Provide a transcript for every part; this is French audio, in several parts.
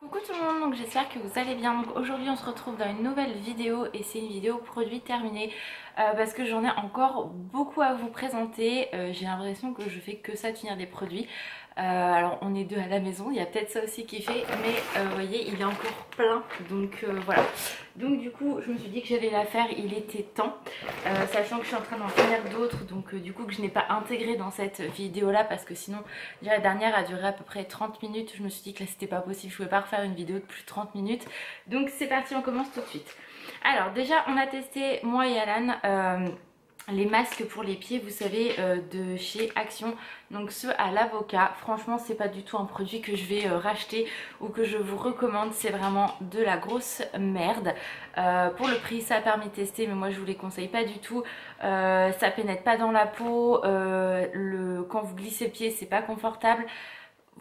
Coucou tout le monde, donc j'espère que vous allez bien. Donc aujourd'hui on se retrouve dans une nouvelle vidéo et c'est une vidéo produit terminée parce que j'en ai encore beaucoup à vous présenter. J'ai l'impression que je fais que ça de finir des produits. Alors on est deux à la maison, il y a peut-être ça aussi qui fait, mais vous voyez il est encore plein, donc voilà. Donc du coup je me suis dit que j'allais la faire, il était temps, sachant que je suis en train d'en finir d'autres, donc du coup que je n'ai pas intégré dans cette vidéo là parce que sinon déjà la dernière a duré à peu près 30 minutes, je me suis dit que là c'était pas possible, je pouvais pas refaire une vidéo de plus de 30 minutes, donc c'est parti, on commence tout de suite. Alors déjà on a testé, moi et Alan, les masques pour les pieds, vous savez, de chez Action, donc ceux à l'avocat. Franchement c'est pas du tout un produit que je vais racheter ou que je vous recommande, c'est vraiment de la grosse merde. Pour le prix ça a permis de tester, mais moi je vous les conseille pas du tout. Ça pénètre pas dans la peau, quand vous glissez le pied c'est pas confortable.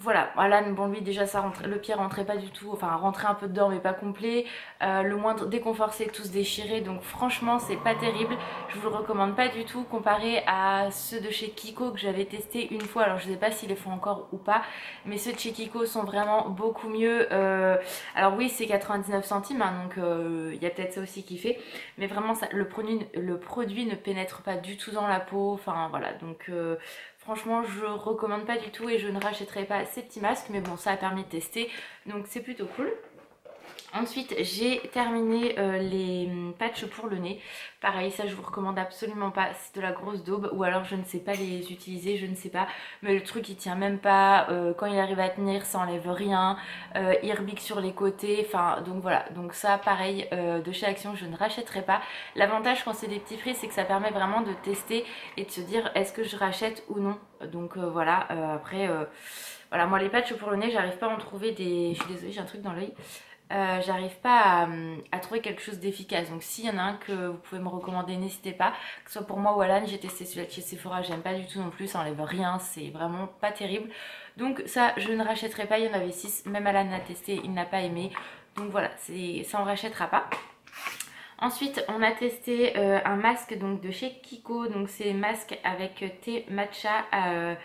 Voilà, Alan, bon lui déjà ça rentrait, le pied rentrait pas du tout, enfin rentrait un peu dedans mais pas complet. Le moindre déconfort c'est tous déchiré, donc franchement c'est pas terrible. Je vous le recommande pas du tout comparé à ceux de chez Kiko que j'avais testé une fois. Alors je sais pas s'ils les font encore ou pas, mais ceux de chez Kiko sont vraiment beaucoup mieux. Alors oui c'est 99 centimes, hein, donc il y a peut-être ça aussi qui fait. Mais vraiment ça, le produit ne pénètre pas du tout dans la peau, enfin voilà, donc... franchement je recommande pas du tout et je ne rachèterai pas ces petits masques, mais bon ça a permis de tester donc c'est plutôt cool. Ensuite j'ai terminé les patchs pour le nez. Pareil ça je vous recommande absolument pas, c'est de la grosse daube, ou alors je ne sais pas les utiliser, je ne sais pas. Mais le truc il tient même pas, quand il arrive à tenir ça enlève rien, il rebique sur les côtés, enfin donc voilà. Donc ça pareil de chez Action je ne rachèterai pas. L'avantage quand c'est des petits prix c'est que ça permet vraiment de tester et de se dire est-ce que je rachète ou non. Donc voilà, après voilà, moi les patchs pour le nez j'arrive pas à en trouver des... Je suis désolée j'ai un truc dans l'œil. J'arrive pas à trouver quelque chose d'efficace, donc s'il y en a un que vous pouvez me recommander n'hésitez pas, que ce soit pour moi ou Alan. J'ai testé celui-là de chez Sephora, j'aime pas du tout non plus, ça enlève rien, c'est vraiment pas terrible, donc ça je ne rachèterai pas. Il y en avait 6, même Alan a testé, il n'a pas aimé, donc voilà, ça on rachètera pas. Ensuite on a testé un masque donc de chez Kiko, donc c'est masque avec thé matcha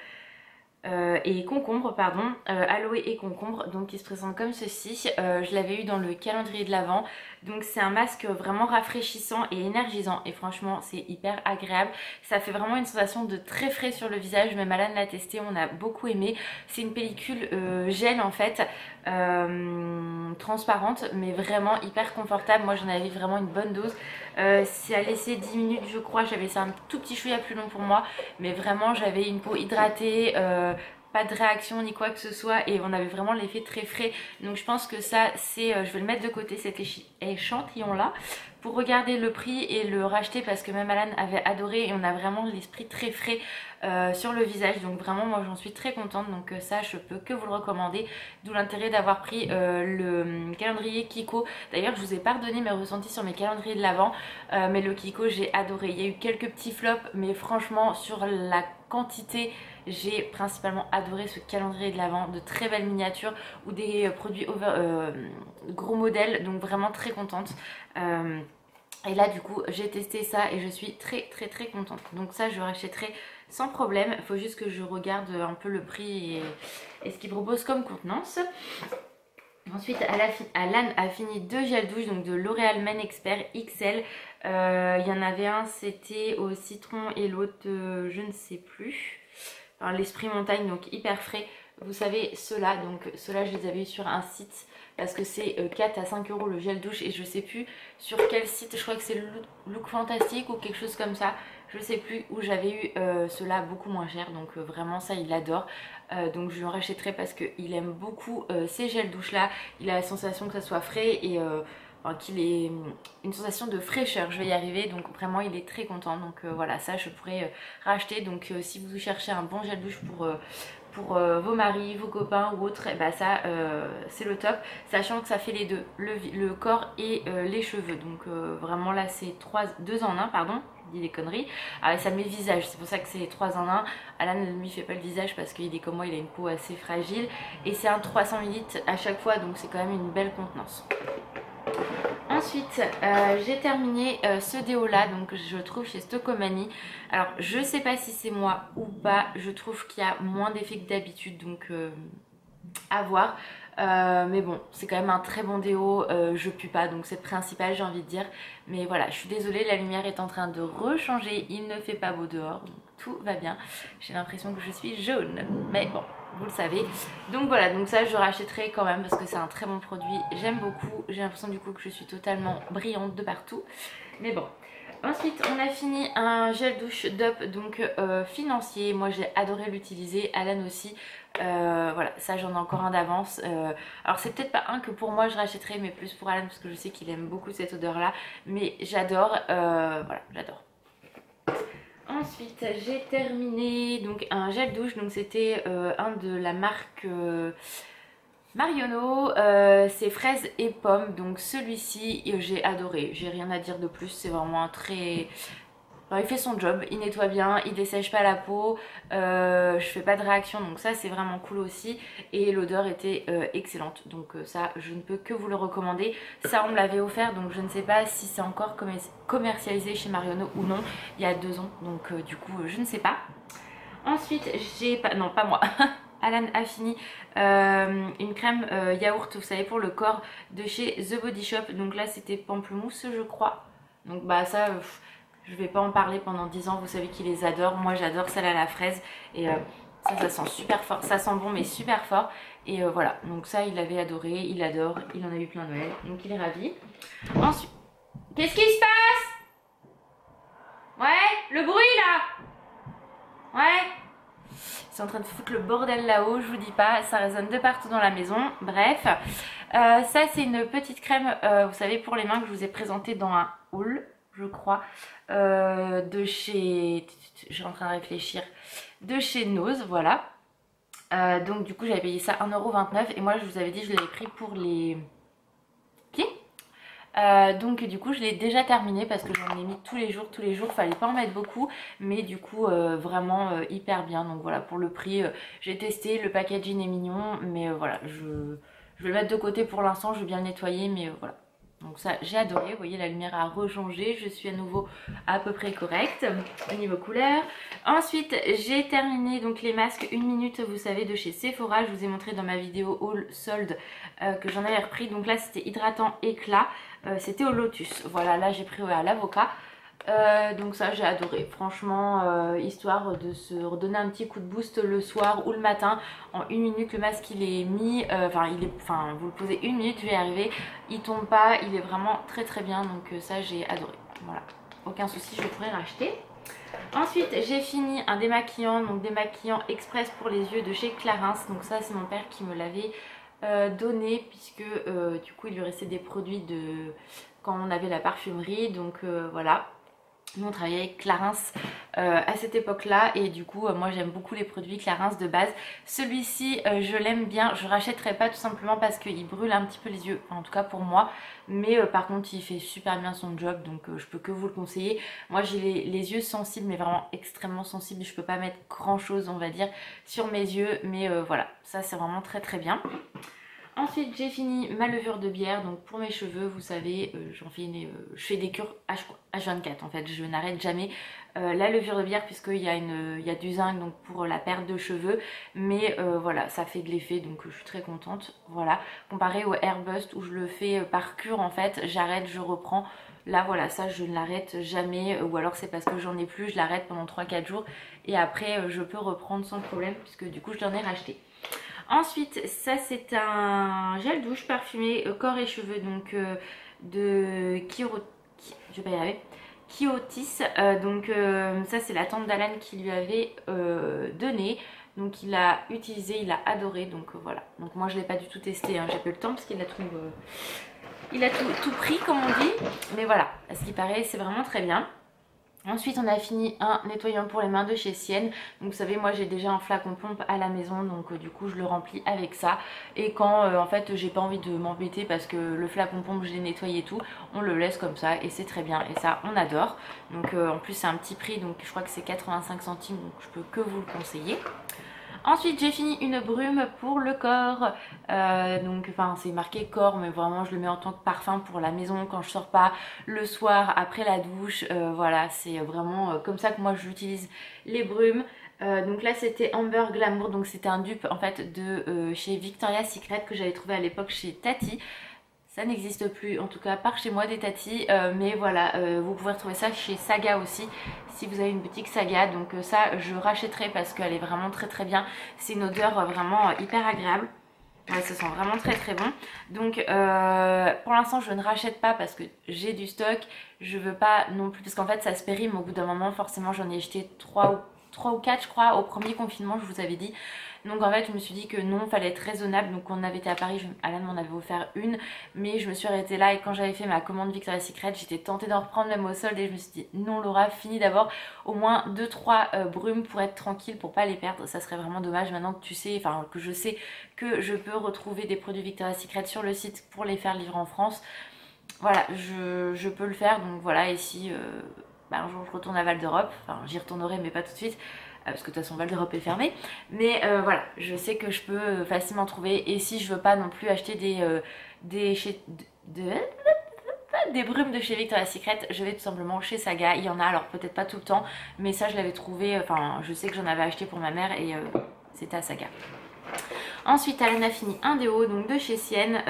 et concombre, pardon, aloe et concombre, donc il se présente comme ceci. Je l'avais eu dans le calendrier de l'Avent, donc c'est un masque vraiment rafraîchissant et énergisant et franchement c'est hyper agréable. Ça fait vraiment une sensation de très frais sur le visage, même Alan l'a testé, on a beaucoup aimé. C'est une pellicule gel en fait, transparente mais vraiment hyper confortable. Moi j'en avais vraiment une bonne dose, c'est à laisser 10 minutes je crois, j'avais ça un tout petit chouïa plus long pour moi, mais vraiment j'avais une peau hydratée, pas de réaction ni quoi que ce soit, et on avait vraiment l'effet très frais. Donc je pense que ça c'est, je vais le mettre de côté cet échantillon là pour regarder le prix et le racheter, parce que même Alan avait adoré et on a vraiment l'esprit très frais sur le visage, donc vraiment moi j'en suis très contente. Donc ça je peux que vous le recommander, d'où l'intérêt d'avoir pris le calendrier Kiko. D'ailleurs je vous ai pas redonné mes ressentis sur mes calendriers de l'Avent, mais le Kiko j'ai adoré. Il y a eu quelques petits flops, mais franchement sur la quantité j'ai principalement adoré ce calendrier de l'Avent, de très belles miniatures ou des produits gros modèles, donc vraiment très contente. Et là du coup j'ai testé ça et je suis très contente, donc ça je rachèterai sans problème. Il faut juste que je regarde un peu le prix et ce qu'il propose comme contenance. Ensuite Alan a fini 2 gels douche, donc de L'Oréal Men Expert XL. Il y en avait un c'était au citron et l'autre je ne sais plus, enfin, l'Esprit Montagne, donc hyper frais. Vous savez ceux-là, donc ceux-là je les avais eu sur un site parce que c'est 4 à 5 euros le gel douche, et je sais plus sur quel site, je crois que c'est Look Fantastique ou quelque chose comme ça, je sais plus, où j'avais eu ceux-là beaucoup moins cher, donc vraiment ça il adore. Donc je lui en rachèterai parce qu'il aime beaucoup ces gels douche là. Il a la sensation que ça soit frais et enfin, qu'il ait une sensation de fraîcheur, je vais y arriver, donc vraiment il est très content. Donc voilà, ça je pourrais racheter. Donc si vous cherchez un bon gel douche pour vos maris, vos copains ou autres, et bah ça c'est le top, sachant que ça fait les deux, le corps et les cheveux. Donc vraiment là c'est 2 en 1, pardon, je dis des conneries. Ah, ça met le visage, c'est pour ça que c'est 3 en 1. Alan ne lui fait pas le visage parce qu'il est comme moi, il a une peau assez fragile, et c'est un 300 ml à chaque fois, donc c'est quand même une belle contenance. Ensuite j'ai terminé ce déo là, donc je trouve chez Stocomanie. Alors je sais pas si c'est moi ou pas, je trouve qu'il y a moins d'effets que d'habitude, donc à voir. Mais bon, c'est quand même un très bon déo, je pue pas, donc c'est le principal, j'ai envie de dire. Mais voilà, je suis désolée, la lumière est en train de rechanger, il ne fait pas beau dehors, donc tout va bien. J'ai l'impression que je suis jaune, mais bon, vous le savez. Donc voilà, donc ça je rachèterai quand même parce que c'est un très bon produit, j'aime beaucoup. J'ai l'impression du coup que je suis totalement brillante de partout, mais bon. Ensuite on a fini un gel douche Dove, donc financier. Moi j'ai adoré l'utiliser, Alan aussi. Voilà, ça j'en ai encore un d'avance. Alors c'est peut-être pas un que pour moi je rachèterai, mais plus pour Alan parce que je sais qu'il aime beaucoup cette odeur là. Mais j'adore, voilà, j'adore. Ensuite j'ai terminé donc un gel douche, donc c'était un de la marque Marionneau, c'est fraises et pommes, donc celui-ci j'ai adoré, j'ai rien à dire de plus, c'est vraiment un très... Alors, il fait son job, il nettoie bien, il dessèche pas la peau, je fais pas de réaction, donc ça c'est vraiment cool aussi. Et l'odeur était excellente, donc ça je ne peux que vous le recommander. Ça on me l'avait offert, donc je ne sais pas si c'est encore commercialisé chez Marionneau ou non, il y a 2 ans, donc du coup je ne sais pas. Ensuite j'ai pas, non pas moi, Alan a fini une crème yaourt, vous savez, pour le corps de chez The Body Shop. Donc là c'était pamplemousse je crois, donc bah ça... je vais pas en parler pendant 10 ans, vous savez qu'ils les adorent. Moi j'adore celle à la fraise et ça sent super fort, ça sent bon mais super fort. Et voilà, donc ça il avait adoré, il adore, il en a eu plein Noël, donc il est ravi. Ensuite, qu'est-ce qui se passe? Ouais, le bruit là. Ouais. C'est en train de foutre le bordel là-haut, je vous dis pas, ça résonne de partout dans la maison. Bref, ça c'est une petite crème, vous savez, pour les mains que je vous ai présentée dans un haul, je crois, de chez... je suis en train de réfléchir, de chez Nose, voilà. Donc du coup j'avais payé ça 1,29 € et moi je vous avais dit je l'avais pris pour les pieds. Donc du coup je l'ai déjà terminé parce que j'en ai mis tous les jours, fallait pas en mettre beaucoup, mais du coup vraiment hyper bien. Donc voilà, pour le prix, j'ai testé, le packaging est mignon, mais voilà, je vais le mettre de côté pour l'instant, je vais bien le nettoyer, mais voilà. Donc ça j'ai adoré, vous voyez la lumière a rechangé, je suis à nouveau à peu près correcte au niveau couleur. Ensuite j'ai terminé donc les masques 1 minute, vous savez, de chez Sephora. Je vous ai montré dans ma vidéo haul solde que j'en avais repris. Donc là c'était hydratant éclat, c'était au lotus. Voilà, là j'ai pris à l'avocat. Donc ça j'ai adoré, franchement, histoire de se redonner un petit coup de boost le soir ou le matin. En 1 minute le masque il est mis, enfin vous le posez 1 minute, je vais y arriver, il tombe pas, il est vraiment très très bien, donc ça j'ai adoré. Voilà, aucun souci, je pourrais racheter. Ensuite j'ai fini un démaquillant, donc démaquillant express pour les yeux de chez Clarins. Donc ça c'est mon père qui me l'avait donné, puisque du coup il lui restait des produits de quand on avait la parfumerie, donc voilà. Nous on travaillait avec Clarins à cette époque là, et du coup moi j'aime beaucoup les produits Clarins de base. Celui-ci je l'aime bien, je rachèterai pas tout simplement parce qu'il brûle un petit peu les yeux, en tout cas pour moi, mais par contre il fait super bien son job, donc je peux que vous le conseiller. Moi j'ai les yeux sensibles, mais vraiment extrêmement sensibles, je peux pas mettre grand chose on va dire sur mes yeux, mais voilà, ça c'est vraiment très très bien. Ensuite j'ai fini ma levure de bière, donc pour mes cheveux vous savez je fais des cures H24 en fait, je n'arrête jamais la levure de bière puisqu'il y a du zinc donc pour la perte de cheveux, mais voilà ça fait de l'effet, donc je suis très contente. Voilà, comparé au Airbust où je le fais par cure en fait, j'arrête, je reprends. Là voilà, ça je ne l'arrête jamais, ou alors c'est parce que j'en ai plus, je l'arrête pendant 3-4 jours et après je peux reprendre sans problème puisque du coup je l'en ai racheté. Ensuite ça c'est un gel douche parfumé corps et cheveux, donc de je vais pas y arriver, Kiotis, donc ça c'est la tante d'Alan qui lui avait donné, donc il a utilisé, il a adoré, donc voilà. Donc moi je l'ai pas du tout testé, hein. J'ai pas eu le temps parce qu'il a tout pris comme on dit, mais voilà, à ce qui paraît c'est vraiment très bien. Ensuite on a fini un nettoyant pour les mains de chez Sienne. Donc vous savez moi j'ai déjà un flacon pompe à la maison, donc du coup je le remplis avec ça. Et quand en fait j'ai pas envie de m'embêter parce que le flacon pompe je l'ai nettoyé et tout, on le laisse comme ça et c'est très bien, et ça on adore. Donc en plus c'est un petit prix, donc je crois que c'est 85 centimes, donc je peux que vous le conseiller. Ensuite j'ai fini une brume pour le corps, donc enfin c'est marqué corps, mais vraiment je le mets en tant que parfum pour la maison quand je sors pas, le soir après la douche, voilà c'est vraiment comme ça que moi j'utilise les brumes. Donc là c'était Amber Glamour, donc c'était un dupe en fait de chez Victoria's Secret que j'avais trouvé à l'époque chez Tati. Ça n'existe plus, en tout cas par chez moi des Tati, mais voilà, vous pouvez retrouver ça chez Saga aussi, si vous avez une boutique Saga. Donc ça je rachèterai parce qu'elle est vraiment très très bien. C'est une odeur vraiment hyper agréable. Ouais, ça sent vraiment très très bon. Donc pour l'instant je ne rachète pas parce que j'ai du stock. Je veux pas non plus, parce qu'en fait ça se périme au bout d'un moment. Forcément j'en ai acheté 3 ou 4 je crois au premier confinement, je vous avais dit. Donc en fait je me suis dit que non, fallait être raisonnable. Donc quand on avait été à Paris, Alan m'en avait offert une, mais je me suis arrêtée là. Et quand j'avais fait ma commande Victoria's Secret, j'étais tentée d'en reprendre même au solde. Et je me suis dit non Laura, finis d'abord au moins 2-3 brumes pour être tranquille, pour pas les perdre. Ça serait vraiment dommage maintenant que tu sais, enfin que je sais que je peux retrouver des produits Victoria's Secret sur le site pour les faire livrer en France. Voilà, je peux le faire. Donc voilà, et si un jour je retourne à Val d'Europe, enfin j'y retournerai mais pas tout de suite, parce que de toute façon Val d'Europe est fermé, mais voilà, je sais que je peux facilement trouver. Et si je veux pas non plus acheter des brumes de chez Victoria's Secret, je vais tout simplement chez Saga. Il y en a, alors peut-être pas tout le temps, mais ça je l'avais trouvé, enfin je sais que j'en avais acheté pour ma mère et c'était à Saga. Ensuite Alan a fini un déo donc de chez Sienne,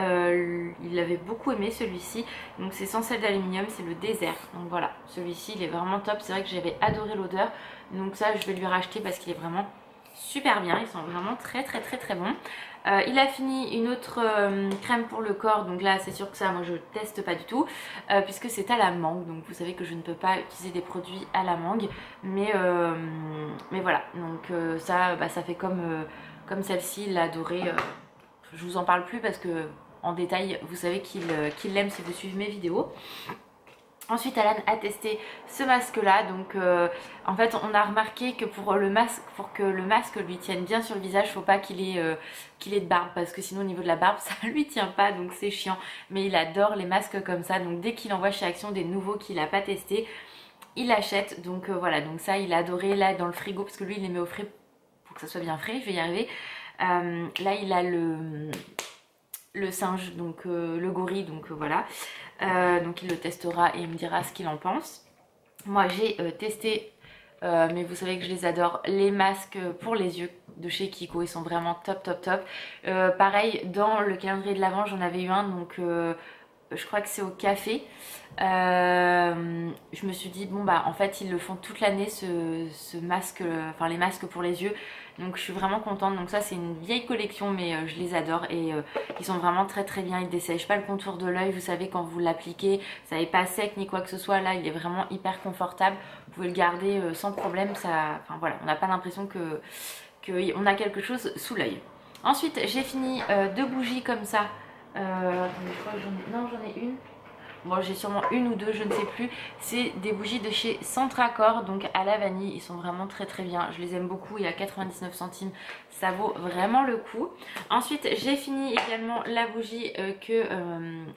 il avait beaucoup aimé celui-ci, donc c'est sans sel d'aluminium, c'est le désert. Donc voilà, celui-ci il est vraiment top, c'est vrai que j'avais adoré l'odeur, donc ça je vais lui racheter parce qu'il est vraiment super bien, ils sont vraiment très très très très bons. Il a fini une autre crème pour le corps, donc là c'est sûr que ça moi je teste pas du tout, puisque c'est à la mangue, donc vous savez que je ne peux pas utiliser des produits à la mangue, mais voilà, donc ça fait comme celle-ci, il l'a adoré. Je vous en parle plus parce que en détail vous savez qu'il l'aime si vous suivez mes vidéos. Ensuite Alan a testé ce masque là, donc en fait on a remarqué que pour que le masque lui tienne bien sur le visage, faut pas qu'il ait de barbe, parce que sinon au niveau de la barbe ça lui tient pas, donc c'est chiant. Mais il adore les masques comme ça, donc dès qu'il envoie chez Action des nouveaux qu'il a pas testé, il achète. Donc voilà, donc ça il a adoré. Là dans le frigo, parce que lui il les met au frais pour que ça soit bien frais, je vais y arriver. Là il a le singe, donc le gorille, donc voilà. Donc il le testera et il me dira ce qu'il en pense. Moi j'ai testé, mais vous savez que je les adore, les masques pour les yeux de chez Kiko, ils sont vraiment top top top. Pareil, dans le calendrier de l'Avent j'en avais eu un, donc je crois que c'est au café. Je me suis dit bon bah en fait ils le font toute l'année ce masque, enfin les masques pour les yeux, donc je suis vraiment contente. Donc ça c'est une vieille collection, mais je les adore et ils sont vraiment très très bien. Ils dessèchent pas le contour de l'œil, vous savez quand vous l'appliquez ça n'est pas sec ni quoi que ce soit. Là il est vraiment hyper confortable, vous pouvez le garder sans problème. Ça, enfin voilà, on n'a pas l'impression que on a quelque chose sous l'œil. Ensuite j'ai fini 2 bougies comme ça. Attendez, je crois que j'en ai une. Bon, j'ai sûrement une ou deux, je ne sais plus. C'est des bougies de chez Centracor, donc à la vanille. Ils sont vraiment très très bien. Je les aime beaucoup. Il y a 99 centimes. Ça vaut vraiment le coup. Ensuite, j'ai fini également la bougie que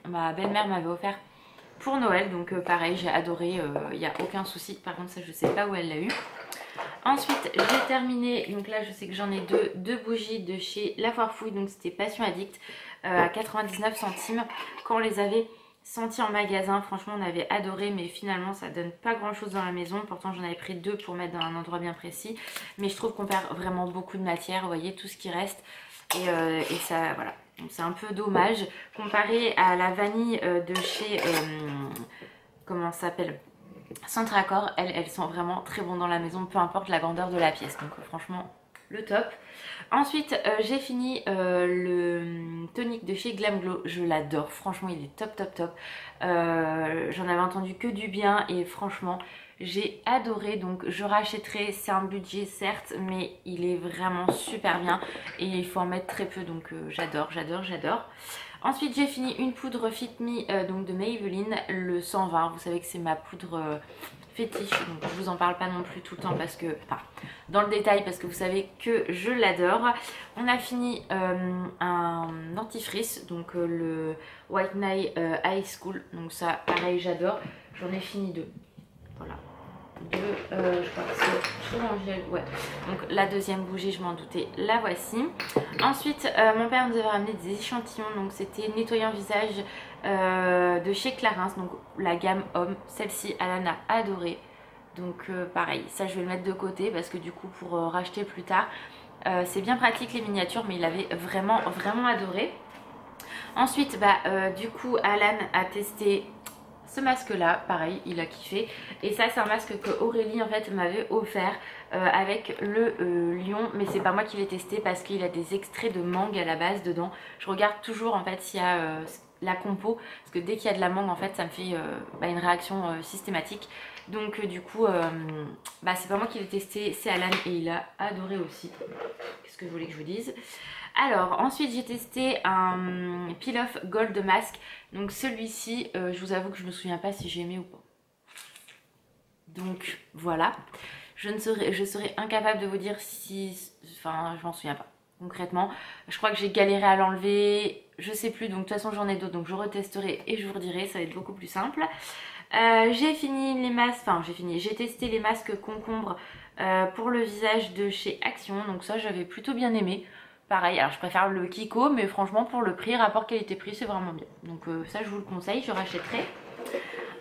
ma belle-mère m'avait offert pour Noël. Donc pareil, j'ai adoré. Il n'y a aucun souci. Par contre, ça, je ne sais pas où elle l'a eu. Ensuite, j'ai terminé. Donc là, je sais que j'en ai deux bougies de chez La Foire Fouille. Donc c'était Passion Addict à 99 centimes. Quand on les avait senti en magasin, franchement on avait adoré, mais finalement ça donne pas grand chose dans la maison. Pourtant j'en avais pris 2 pour mettre dans un endroit bien précis, mais je trouve qu'on perd vraiment beaucoup de matière, vous voyez tout ce qui reste, et ça voilà, donc c'est un peu dommage comparé à la vanille de chez comment ça s'appelle, Centracor. Elles sont vraiment très bonnes dans la maison, peu importe la grandeur de la pièce, donc franchement le top. Ensuite j'ai fini le tonique de chez Glam Glow, je l'adore, franchement il est top top top. J'en avais entendu que du bien et franchement j'ai adoré, donc je rachèterai. C'est un budget certes, mais il est vraiment super bien et il faut en mettre très peu, donc j'adore j'adore j'adore. Ensuite j'ai fini une poudre Fit Me donc de Maybelline, le 120, vous savez que c'est ma poudre fétiche, donc je vous en parle pas non plus tout le temps parce que, enfin dans le détail, parce que vous savez que je l'adore. On a fini un dentifrice, donc le White Night High School, donc ça pareil j'adore. J'en ai fini 2, voilà. Je crois que c'est chaud en gel, ouais. Donc la deuxième bougie, je m'en doutais, la voici. Ensuite mon père nous avait ramené des échantillons, donc c'était nettoyant visage de chez Clarins, donc la gamme homme. Celle-ci Alan a adoré, Donc pareil, ça je vais le mettre de côté parce que du coup pour racheter plus tard, c'est bien pratique les miniatures, mais il avait vraiment adoré. Ensuite du coup Alan a testé ce masque là, pareil, il a kiffé. Et ça c'est un masque que Aurélie en fait m'avait offert avec le lion. Mais c'est pas moi qui l'ai testé parce qu'il a des extraits de mangue à la base dedans. Je regarde toujours en fait s'il y a la compo, parce que dès qu'il y a de la mangue en fait ça me fait une réaction systématique. Donc du coup c'est pas moi qui l'ai testé, c'est Alan et il a adoré aussi. Qu'est-ce que je voulais que je vous dise? Alors ensuite j'ai testé un Peel Off Gold Mask. Donc celui-ci je vous avoue que je me souviens pas si j'ai aimé ou pas. Donc voilà, je serais incapable de vous dire si... Enfin je m'en souviens pas. Concrètement je crois que j'ai galéré à l'enlever, je sais plus, donc de toute façon j'en ai d'autres, donc je retesterai et je vous redirai, ça va être beaucoup plus simple. J'ai fini les masques, j'ai testé les masques concombre pour le visage de chez Action, donc ça j'avais plutôt bien aimé. Pareil, alors je préfère le Kiko, mais franchement pour le prix, rapport qualité-prix, c'est vraiment bien. Donc ça je vous le conseille, je rachèterai.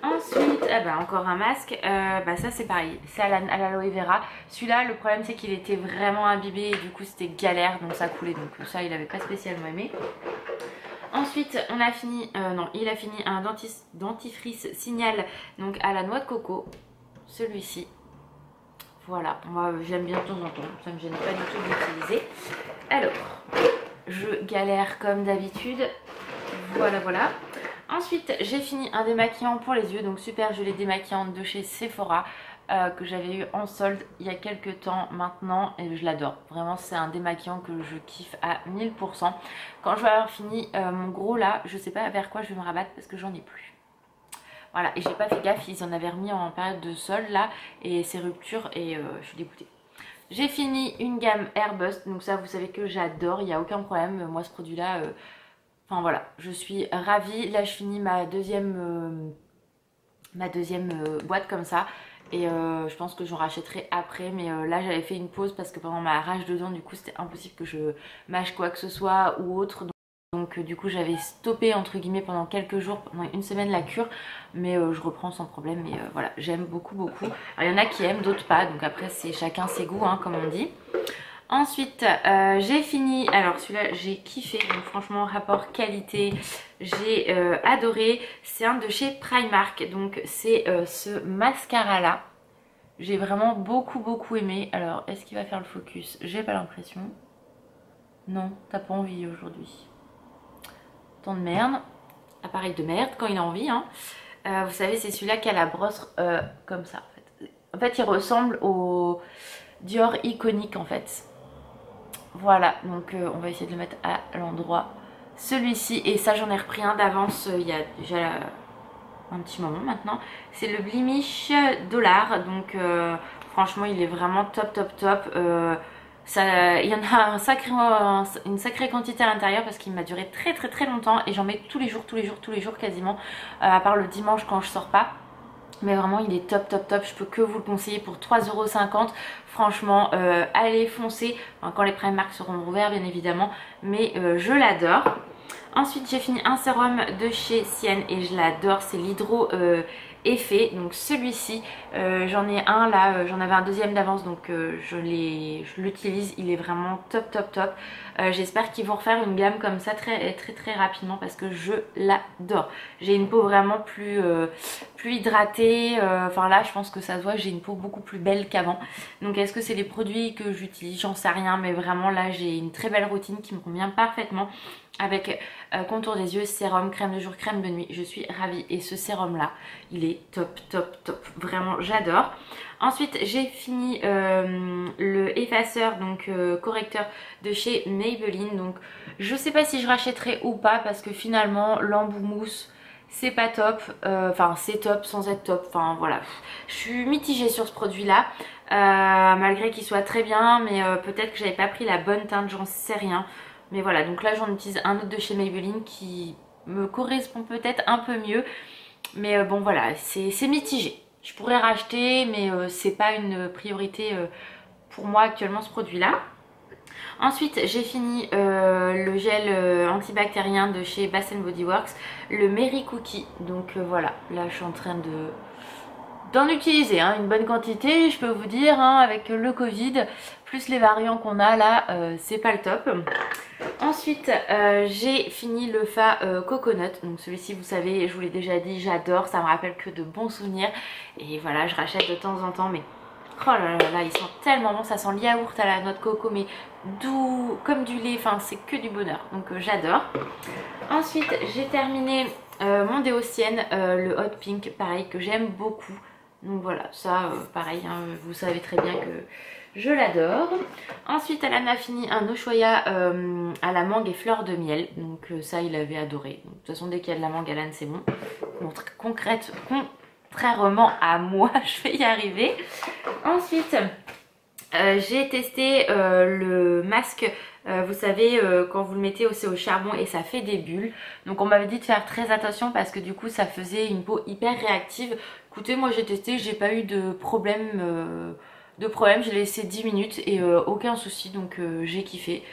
Ensuite, encore un masque, ça c'est pareil, c'est à l'aloe vera. Celui-là, le problème c'est qu'il était vraiment imbibé et du coup c'était galère, donc ça coulait, donc ça il avait pas spécialement aimé. Ensuite on a fini, il a fini un dentifrice Signal, donc à la noix de coco, celui-ci. Voilà, moi j'aime bien de temps en temps, ça me gêne pas du tout de l'utiliser. Alors, je galère comme d'habitude, voilà. Ensuite j'ai fini un démaquillant pour les yeux, donc super gelée démaquillante de chez Sephora. Que j'avais eu en solde il y a quelques temps maintenant et je l'adore. Vraiment c'est un démaquillant que je kiffe à 1000%. Quand je vais avoir fini mon gros là, je sais pas vers quoi je vais me rabattre parce que j'en ai plus. Voilà, et j'ai pas fait gaffe, ils en avaient remis en période de solde là et c'est rupture et je suis dégoûtée. J'ai fini une gamme Airbust, donc ça vous savez que j'adore, il n'y a aucun problème. Moi ce produit là, enfin voilà, je suis ravie. Là je finis ma deuxième boîte comme ça. Et je pense que j'en rachèterai après, mais là j'avais fait une pause parce que pendant ma rage de dents du coup c'était impossible que je mâche quoi que ce soit ou autre. Donc du coup j'avais stoppé entre guillemets pendant quelques jours, pendant une semaine la cure, mais je reprends sans problème. Mais voilà, j'aime beaucoup. Alors il y en a qui aiment, d'autres pas, donc après c'est chacun ses goûts hein, comme on dit. Ensuite j'ai fini, alors celui-là j'ai kiffé, donc franchement rapport qualité j'ai adoré. C'est un de chez Primark, donc c'est ce mascara là. J'ai vraiment beaucoup aimé. Alors est-ce qu'il va faire le focus? J'ai pas l'impression. Non, t'as pas envie aujourd'hui. Tant de merde, appareil de merde quand il a envie hein. Vous savez c'est celui-là qui a la brosse comme ça en fait il ressemble au Dior iconique en fait. Voilà, donc on va essayer de le mettre à l'endroit celui-ci. Et ça j'en ai repris un d'avance il y a déjà un petit moment maintenant. C'est le Blemish Dollar. Donc franchement il est vraiment top. Il y en a une sacrée quantité à l'intérieur parce qu'il m'a duré très longtemps. Et j'en mets tous les jours quasiment. À part le dimanche quand je sors pas. Mais vraiment il est top, je peux que vous le conseiller pour 3,50 €. Franchement allez foncer, enfin, quand les Primark seront rouverts bien évidemment, mais je l'adore. Ensuite j'ai fini un sérum de chez Sienne et je l'adore, c'est l'Hydro Effet. Donc celui-ci j'en ai un là, j'en avais un deuxième d'avance, donc je l'utilise, il est vraiment top. J'espère qu'ils vont refaire une gamme comme ça très rapidement parce que je l'adore. J'ai une peau vraiment plus hydratée, enfin là je pense que ça se voit, j'ai une peau beaucoup plus belle qu'avant. Donc est-ce que c'est les produits que j'utilise? J'en sais rien, mais vraiment là j'ai une très belle routine qui me convient parfaitement. Avec contour des yeux, sérum, crème de jour, crème de nuit, je suis ravie. Et ce sérum là, il est top, vraiment j'adore. Ensuite j'ai fini le effaceur, donc correcteur de chez Maybelline. Donc je sais pas si je rachèterai ou pas parce que finalement l'embout mousse c'est pas top, enfin c'est top sans être top, enfin voilà. Je suis mitigée sur ce produit là, malgré qu'il soit très bien, mais peut-être que j'avais pas pris la bonne teinte, j'en sais rien. Mais voilà, donc là j'en utilise un autre de chez Maybelline qui me correspond peut-être un peu mieux. Mais bon voilà, c'est mitigé. Je pourrais racheter, mais c'est pas une priorité pour moi actuellement ce produit là. Ensuite j'ai fini le gel antibactérien de chez Bath Body Works, le Mary Cookie. Donc voilà, là je suis en train d'en utiliser hein, une bonne quantité, je peux vous dire, hein, avec le Covid, plus les variants qu'on a là, c'est pas le top. Ensuite, j'ai fini le Fa Coconut, donc celui-ci vous savez, je vous l'ai déjà dit, j'adore, ça me rappelle que de bons souvenirs. Et voilà, je rachète de temps en temps, mais oh là là là, ils sont tellement bons, ça sent le yaourt à la noix de coco, mais doux, comme du lait, enfin c'est que du bonheur, donc j'adore. Ensuite, j'ai terminé mon déo Sienne, le Hot Pink, pareil, que j'aime beaucoup. Donc voilà, ça pareil, hein, vous savez très bien que je l'adore. Ensuite, Alan a fini un Ushuaïa à la mangue et fleur de miel. Donc ça, il avait adoré. Donc, de toute façon, dès qu'il y a de la mangue, Alan, c'est bon. Donc, contrairement à moi, je vais y arriver. Ensuite, j'ai testé le masque. Vous savez, quand vous le mettez aussi au charbon et ça fait des bulles. Donc on m'avait dit de faire très attention parce que du coup ça faisait une peau hyper réactive. Écoutez, moi j'ai testé, j'ai pas eu de problème. J'ai laissé 10 minutes et aucun souci, donc j'ai kiffé.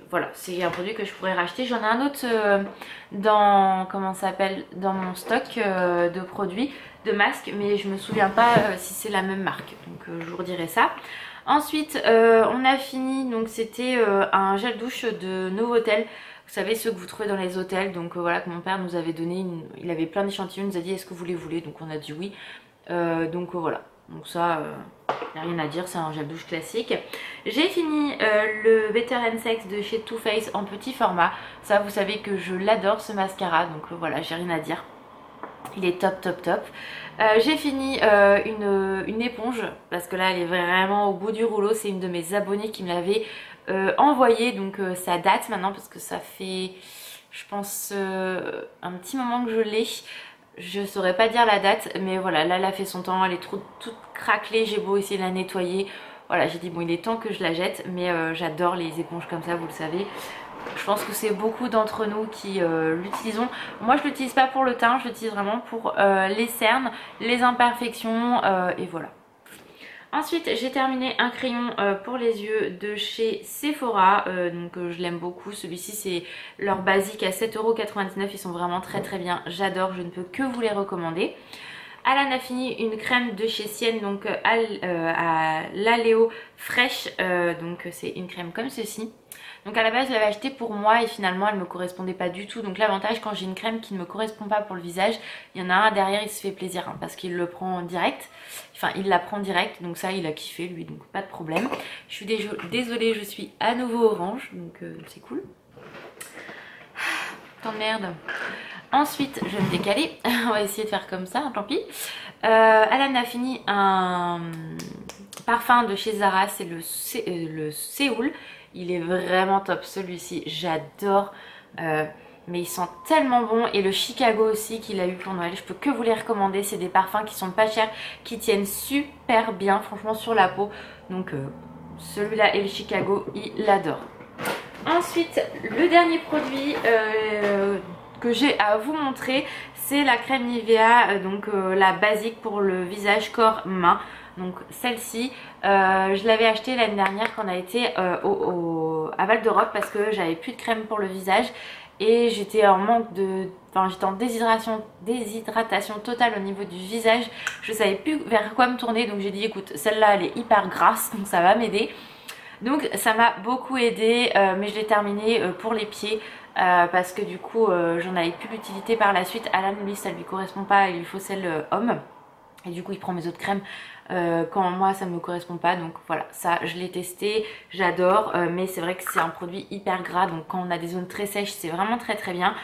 Voilà, c'est un produit que je pourrais racheter. J'en ai un autre dans, comment ça s'appelle, dans mon stock de produits, de masques, mais je me souviens pas si c'est la même marque. Donc je vous redirai ça. Ensuite, on a fini, donc c'était un gel douche de Novotel. Vous savez, ceux que vous trouvez dans les hôtels. Donc voilà, que mon père nous avait donné, il avait plein d'échantillons, il nous a dit est-ce que vous les voulez, donc on a dit oui. Donc voilà, donc ça, il n'y a rien à dire, c'est un gel douche classique. J'ai fini le Better Sex de chez Too Faced en petit format. Ça, vous savez que je l'adore ce mascara, donc voilà, j'ai rien à dire. Il est top top top. J'ai fini une éponge parce que là elle est vraiment au bout du rouleau. C'est une de mes abonnées qui me l'avait envoyée, donc ça date maintenant parce que ça fait je pense un petit moment que je l'ai. Je saurais pas dire la date, mais voilà, là elle a fait son temps, elle est toute craquelée, j'ai beau essayer de la nettoyer. Voilà, j'ai dit bon, il est temps que je la jette, mais j'adore les éponges comme ça, vous le savez. Je pense que c'est beaucoup d'entre nous qui l'utilisons. Moi je l'utilise pas pour le teint, je l'utilise vraiment pour les cernes, les imperfections et voilà. Ensuite j'ai terminé un crayon pour les yeux de chez Sephora, donc je l'aime beaucoup. Celui-ci c'est leur basique à 7,99 €, ils sont vraiment très très bien, j'adore, je ne peux que vous les recommander. Alan a fini une crème de chez Sienne, donc à l'Aléo fraîche, donc c'est une crème comme ceci. Donc à la base je l'avais achetée pour moi et finalement elle me correspondait pas du tout. Donc l'avantage quand j'ai une crème qui ne me correspond pas pour le visage, il y en a un derrière, il se fait plaisir hein, parce qu'il le prend direct. Enfin il la prend direct, donc ça il a kiffé lui, donc pas de problème. Je suis désolée, je suis à nouveau orange, donc c'est cool. Tant de merde. Ensuite je vais me décaler, on va essayer de faire comme ça, tant pis. Alan a fini un parfum de chez Zara, c'est le Séoul. Il est vraiment top celui-ci, j'adore, mais il sent tellement bon. Et le Chicago aussi qu'il a eu pour Noël, je peux que vous les recommander. C'est des parfums qui sont pas chers, qui tiennent super bien franchement sur la peau. Donc celui-là et le Chicago, il l'adore. Ensuite, le dernier produit que j'ai à vous montrer, c'est la crème Nivea, donc la basique pour le visage, corps, main. Donc celle-ci, je l'avais achetée l'année dernière quand on a été à Val d'Europe parce que j'avais plus de crème pour le visage et j'étais en manque de... Enfin j'étais en déshydratation totale au niveau du visage. Je savais plus vers quoi me tourner, donc j'ai dit écoute, celle-là elle est hyper grasse donc ça va m'aider. Donc ça m'a beaucoup aidé, mais je l'ai terminée pour les pieds. Parce que du coup j'en avais plus l'utilité par la suite. Alan lui ça lui correspond pas, il lui faut celle homme et du coup il prend mes autres crèmes quand moi ça me correspond pas. Donc voilà, ça je l'ai testé, j'adore, mais c'est vrai que c'est un produit hyper gras, donc quand on a des zones très sèches c'est vraiment très très bien,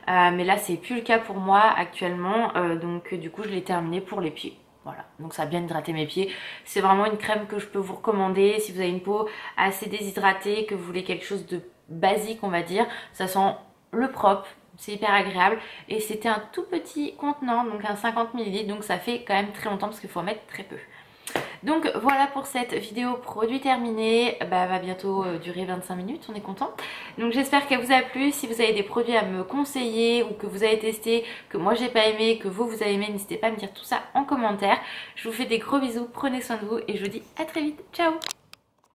mais là c'est plus le cas pour moi actuellement, donc du coup je l'ai terminé pour les pieds. Voilà, donc ça a bien hydraté mes pieds. C'est vraiment une crème que je peux vous recommander si vous avez une peau assez déshydratée, que vous voulez quelque chose de basique on va dire. Ça sent le propre, c'est hyper agréable et c'était un tout petit contenant, donc un 50 ml, donc ça fait quand même très longtemps parce qu'il faut en mettre très peu. Donc voilà pour cette vidéo produit terminé, elle va bientôt durer 25 minutes, on est content. Donc j'espère qu'elle vous a plu. Si vous avez des produits à me conseiller ou que vous avez testé, que moi j'ai pas aimé, que vous avez aimé, n'hésitez pas à me dire tout ça en commentaire. Je vous fais des gros bisous, prenez soin de vous et je vous dis à très vite, ciao.